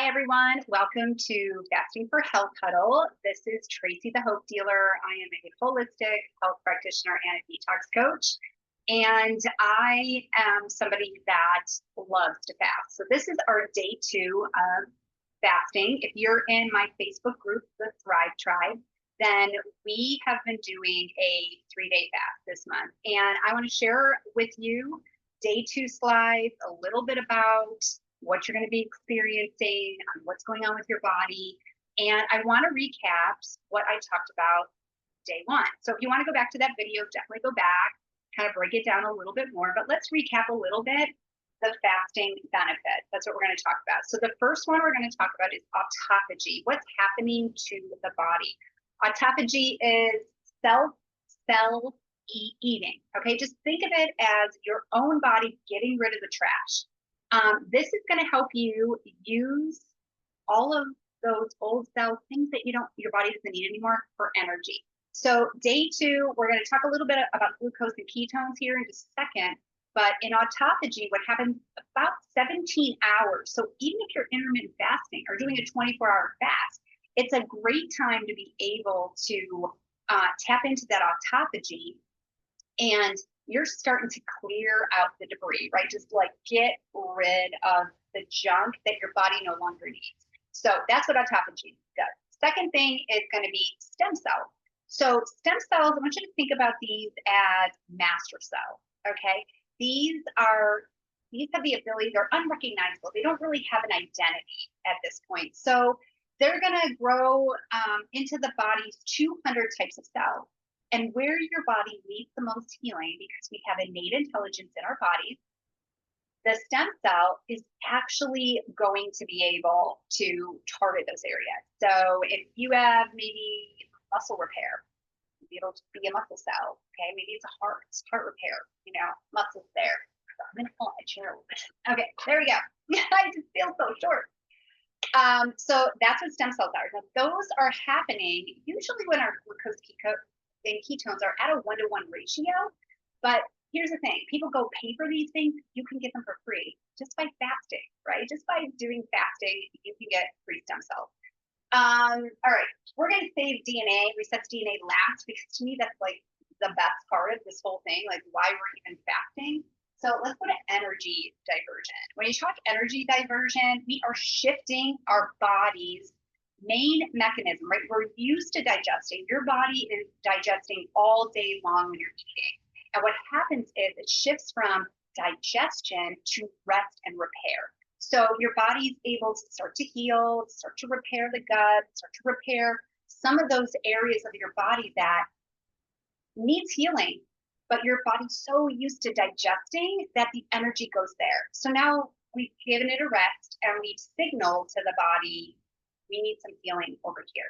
Hi, everyone. Welcome to Fasting for Health Huddle. This is Tracy, the Hope Dealer. I am a holistic health practitioner and a detox coach. And I am somebody that loves to fast. So this is our day 2 of fasting. If you're in my Facebook group, the Thrive Tribe, then we have been doing a 3-day fast this month. And I want to share with you day 2 slides, a little bit about what you're going to be experiencing, what's going on with your body. And I want to recap what I talked about day 1. So if you want to go back to that video, definitely go back, kind of break it down a little bit more. But let's recap a little bit the fasting benefits. That's what we're going to talk about. So the first one we're going to talk about is autophagy. What's happening to the body? Autophagy is cell eating. Okay, just think of it as your own body getting rid of the trash. This is going to help you use all of those old cells, things that your body doesn't need anymore, for energy. So day 2, we're going to talk a little bit about glucose and ketones here in just a second. But in autophagy, what happens about 17 hours. So even if you're intermittent fasting or doing a 24-hour fast, it's a great time to be able to tap into that autophagy, and you're starting to clear out the debris, right? Just like get rid of the junk that your body no longer needs. So that's what autophagy does. Second thing is going to be stem cells. So stem cells, I want you to think about these as master cells, okay? These have the ability, they're unrecognizable. They don't really have an identity at this point. So they're going to grow into the body's 200 types of cells. And where your body needs the most healing, because we have innate intelligence in our bodies, the stem cell is actually going to be able to target those areas. So if you have maybe muscle repair, it'll be a muscle cell. Okay, maybe it's a heart repair, muscles there. I'm gonna pull my chair a little bit. Okay, there we go. I just feel so short. So that's what stem cells are. Now, those are happening usually when our glucose and ketones are at a 1-to-1 ratio. But here's the thing, people go pay for these things. You can get them for free just by fasting, right? Just by doing fasting, you can get free stem cells. All right, we're going to save DNA, resets DNA last, because to me, that's like the best part of this whole thing, like why we're even fasting. So let's go to energy diversion. When you talk energy diversion, we are shifting our body's main mechanism, right? We're used to digesting. Your body is digesting all day long when you're eating. And what happens is it shifts from digestion to rest and repair. So your body's able to start to heal, start to repair the gut, start to repair some of those areas of your body that needs healing, but your body's so used to digesting that the energy goes there. So now we've given it a rest and we've signaled to the body, we need some healing over here.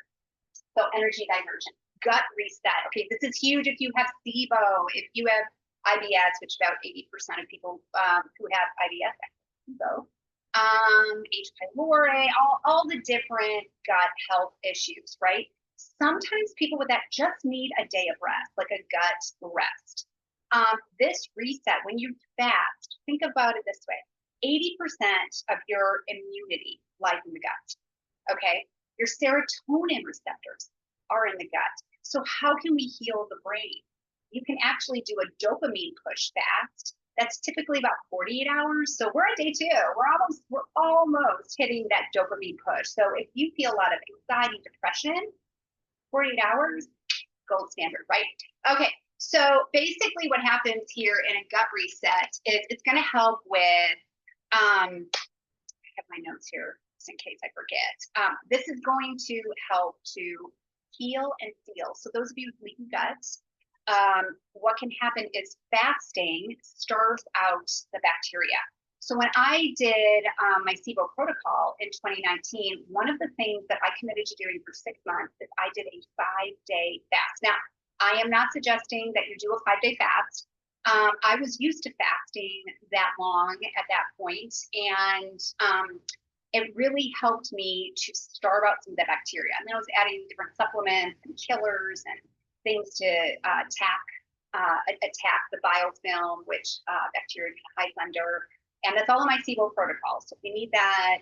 So energy diversion, gut reset. Okay, this is huge if you have SIBO, if you have IBS, which about 80% of people who have IBS have SIBO, H. pylori, all the different gut health issues, right? Sometimes people with that just need a day of rest, like a gut rest. This reset, when you fast, think about it this way. 80% of your immunity lies in the gut, okay? Your serotonin receptors are in the gut. So how can we heal the brain? You can actually do a dopamine push fast. That's typically about 48 hours. So we're at day 2. We're almost hitting that dopamine push. So if you feel a lot of anxiety, depression, 48 hours, gold standard, right? Okay. So basically what happens here in a gut reset is it's going to help with, I have my notes here just in case I forget. This is going to help to heal and seal. So those of you with leaky guts, what can happen is fasting starves out the bacteria. So when I did my SIBO protocol in 2019, one of the things that I committed to doing for 6 months is I did a 5-day fast. Now, I am not suggesting that you do a 5-day fast. I was used to fasting that long at that point, and it really helped me to starve out some of the bacteria. And then I was adding different supplements and killers and things to attack the biofilm, which bacteria can hide under. And that's all in my SIBO protocol. So if you need that,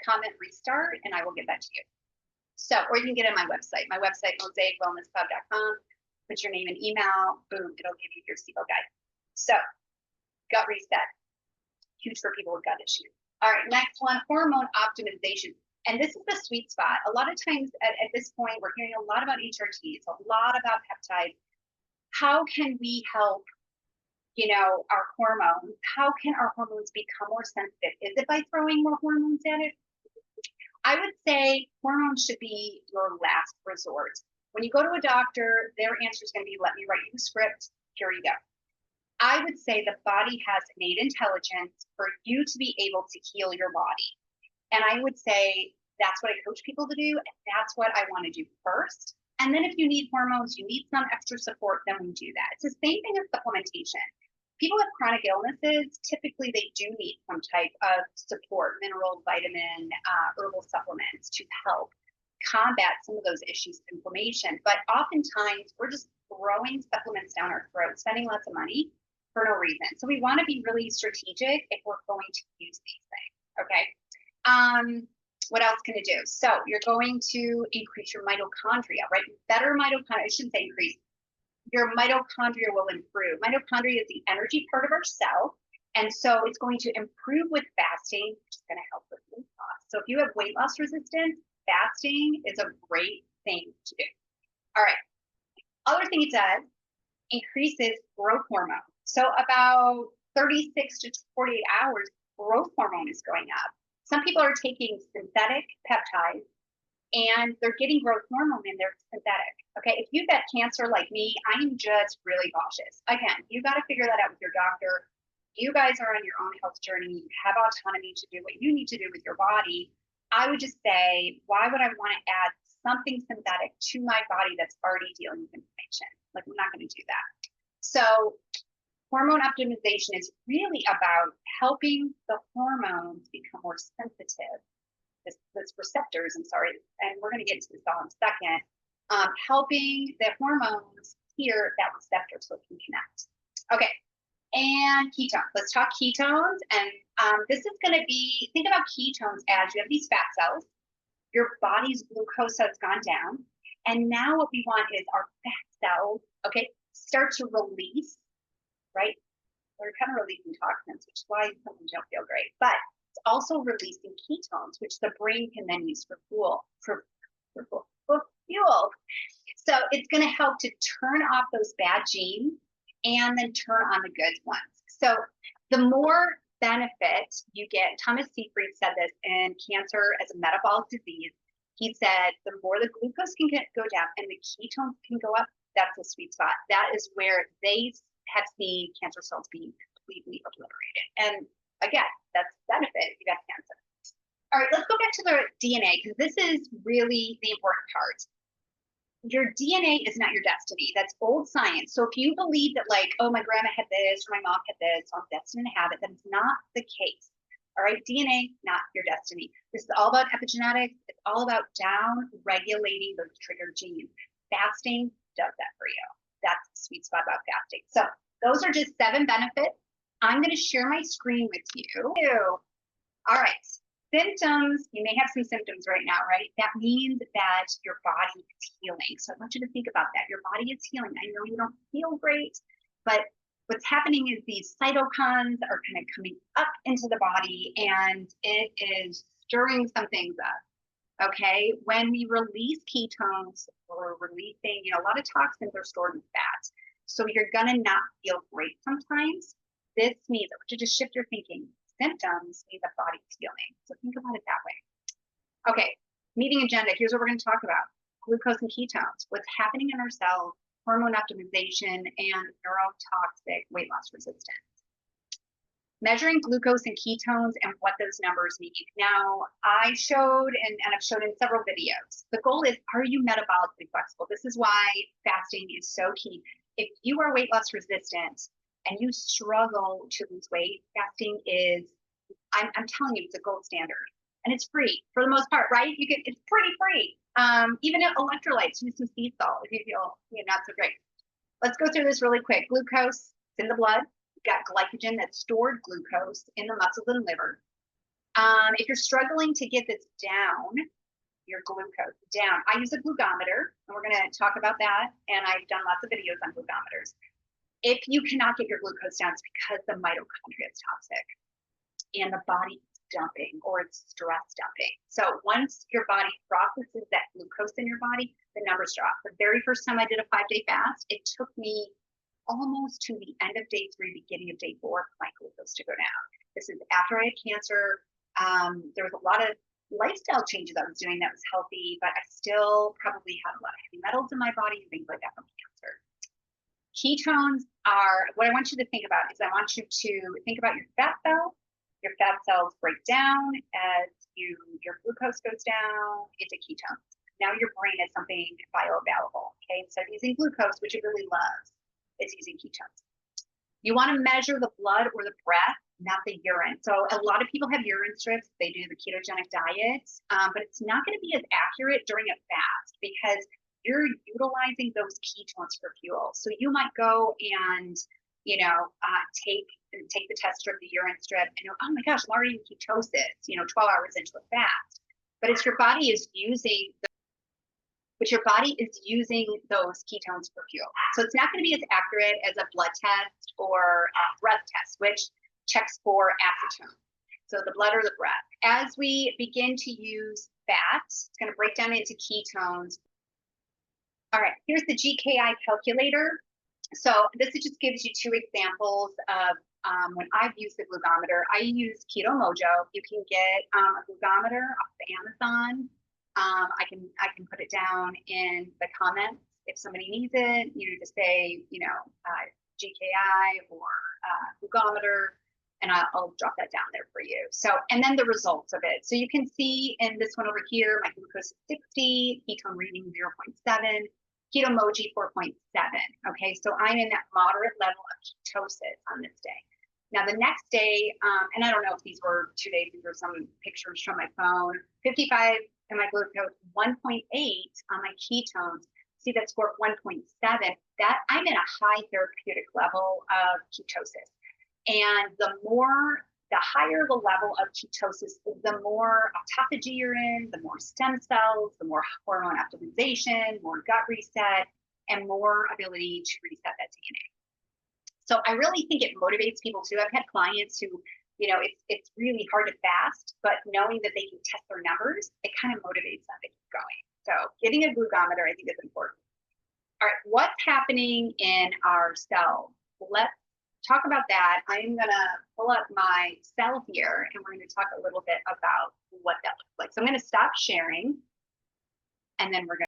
comment restart, and I will get that to you. So, or you can get it on my website, mosaicwellnessclub.com. Put your name and email, boom, it'll give you your SIBO guide. So, gut reset, huge for people with gut issues. All right, next one, hormone optimization. And this is the sweet spot. A lot of times at this point, we're hearing a lot about HRTs, a lot about peptides. How can we help, our hormones? How can our hormones become more sensitive? Is it by throwing more hormones at it? I would say hormones should be your last resort. When you go to a doctor, their answer is going to be, let me write you a script. Here you go. I would say the body has innate intelligence for you to be able to heal your body. And I would say that's what I coach people to do. And that's what I want to do first. And then if you need hormones, you need some extra support, then we do that. It's the same thing as supplementation. People with chronic illnesses, typically they do need some type of support, mineral, vitamin, herbal supplements to help combat some of those issues of inflammation. But oftentimes we're just throwing supplements down our throat, spending lots of money for no reason. So we want to be really strategic if we're going to use these things, okay? What else can it do? So you're going to increase your mitochondria, right? Better mitochondria, I shouldn't say increase. Your mitochondria will improve. Mitochondria is the energy part of our cell. And so it's going to improve with fasting, which is going to help with weight loss. So if you have weight loss resistance, fasting is a great thing to do. All right. Other thing it does, increases growth hormone. So about 36 to 48 hours, growth hormone is going up. Some people are taking synthetic peptides and they're getting growth hormone and they're synthetic. Okay, if you've got cancer like me, I'm just really cautious. Again, you got to figure that out with your doctor. You guys are on your own health journey. You have autonomy to do what you need to do with your body. I would just say, why would I want to add something synthetic to my body that's already dealing with inflammation? Like, I'm not going to do that. So hormone optimization is really about helping the hormones become more sensitive. This receptors, I'm sorry, and we're going to get to this all in a second. Helping the hormones hear that receptor so it can connect. Okay, and ketones. Let's talk ketones. And this is going to be, think about ketones as you have these fat cells, your body's glucose has gone down, and now what we want is our fat cells, okay, start to release, right? They're kind of releasing toxins, which is why some of them don't feel great, but it's also releasing ketones, which the brain can then use for fuel. So it's going to help to turn off those bad genes and then turn on the good ones. So the more benefit you get, Thomas Seyfried said this in Cancer as a Metabolic Disease. He said the more the glucose can go down and the ketones can go up, that's the sweet spot. That is where they have seen cancer cells being completely obliterated. And again, that's benefit if you got cancer. All right, let's go back to the DNA because this is really the important part. Your DNA is not your destiny. That's old science. So if you believe that like, oh, my grandma had this or my mom had this, so I'm destined to have it, that's not the case. All right, DNA, not your destiny. This is all about epigenetics. It's all about down regulating those trigger genes. Fasting does that for you. That's the sweet spot about fasting. So those are just 7 benefits. I'm going to share my screen with you. All right. Symptoms, you may have some symptoms right now, right? That means that your body is healing. So I want you to think about that. Your body is healing. I know you don't feel great, but what's happening is these cytokines are kind of coming up into the body and it is stirring some things up. Okay, when we release ketones, we're releasing, a lot of toxins are stored in fat. So you're gonna not feel great sometimes. This means, I want you to shift your thinking. Symptoms mean the body's healing. So think about it that way. Okay, meeting agenda. Here's what we're going to talk about. Glucose and ketones, what's happening in our cells, hormone optimization, and neurotoxic weight loss resistance. Measuring glucose and ketones and what those numbers mean. Now, I showed, and I've shown in several videos, the goal is, are you metabolically flexible? This is why fasting is so key. If you are weight loss resistant, and you struggle to lose weight, fasting is, I'm telling you, it's a gold standard. And it's free for the most part, right? It's pretty free. Even electrolytes, use some sea salt if you feel not so great. Let's go through this really quick. Glucose, it's in the blood. You've got glycogen that's stored glucose in the muscles and liver. If you're struggling to get this down, your glucose down, I use a glucometer, and we're going to talk about that. And I've done lots of videos on glucometers. If you cannot get your glucose down, it's because the mitochondria is toxic and the body is dumping, or it's stress dumping. So once your body processes that glucose in your body, the numbers drop. The very first time I did a 5-day fast, it took me almost to the end of day 3, beginning of day 4, for my glucose to go down. This is after I had cancer. There was a lot of lifestyle changes I was doing that was healthy, but I still probably had a lot of heavy metals in my body and things like that from cancer. Ketones are, what I want you to think about is I want you to think about your fat cells. Your fat cells break down as your glucose goes down into ketones. Now your brain is something bioavailable, okay? Instead of using glucose, which it really loves, it's using ketones. You want to measure the blood or the breath, not the urine. So a lot of people have urine strips. They do the ketogenic diet, but it's not going to be as accurate during a fast because you're utilizing those ketones for fuel. So you might go and, take the test strip, the urine strip, and you're, oh my gosh, I'm already in ketosis, 12 hours into a fast. But it's your body is using those ketones for fuel. So it's not going to be as accurate as a blood test or a breath test, which checks for acetone. So the blood or the breath. As we begin to use fats, it's going to break down into ketones. All right, here's the GKI calculator. So this just gives you 2 examples of when I've used the glucometer. I use Keto Mojo. You can get a glucometer off of Amazon. I can put it down in the comments if somebody needs it. To say GKI or glucometer, and I'll drop that down there for you. So, and then the results of it. So you can see in this one over here, my glucose is 60, ketone reading 0.7. Keto Moji 4.7. Okay, so I'm in that moderate level of ketosis on this day. Now the next day, and I don't know if these were 2 days, these were some pictures from my phone. 55 in my glucose, 1.8 on my ketones. See that score 1.7. That I'm in a high therapeutic level of ketosis. And the higher the level of ketosis, the more autophagy you're in, the more stem cells, the more hormone optimization, more gut reset, and more ability to reset that DNA. So I really think it motivates people too. I've had clients who, it's really hard to fast, but knowing that they can test their numbers, it kind of motivates them to keep going. So getting a glucometer, I think, is important. All right, what's happening in our cells? Let's talk about that. I'm going to pull up my cell here, and we're going to talk a little bit about what that looks like. So I'm going to stop sharing, and then we're going to